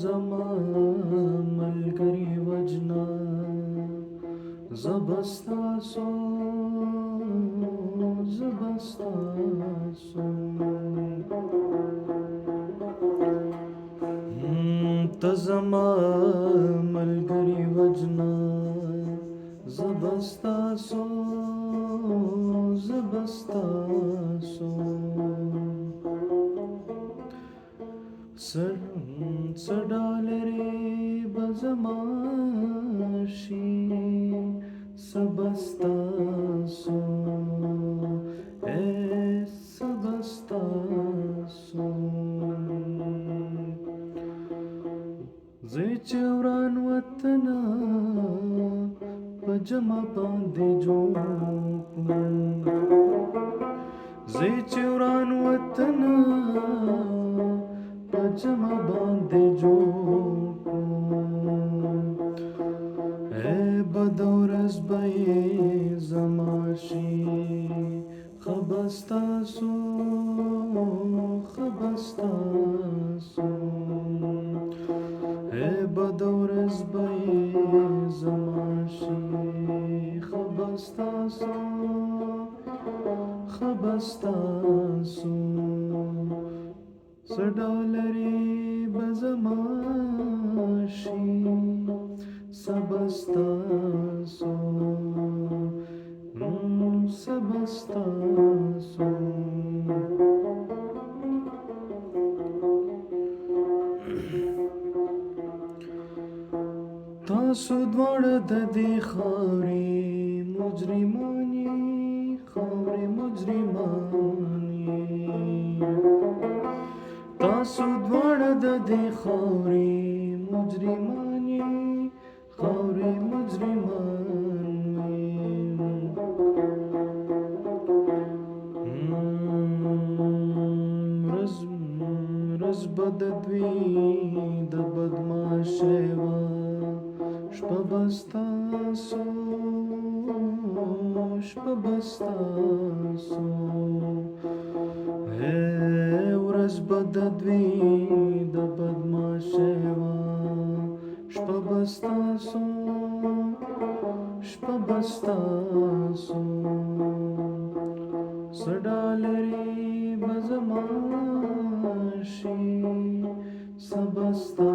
زما ملګری وجنا زبستاسو ته زما ملګری وجنا زبستاسو سډالری بزماشي سبستاسو سبستاسو زه چې وران وطن په جمع باندې جوړ زه چې وران وطن په جمع باندې جوړ بدورز به زماشي خبستاسو بدورز به زماشي خبستاسو سډالری بزماشي سبستاسو تاسو دواړه د دې خاورې مجرمان تاسو دواړه د دې خاورې مجرمان رز بد دوی د بدماشي وا شپه بستاسو ورځ بد دوی د بدماشي وا شپه بستاسو سډالری بزماشي سبستاسو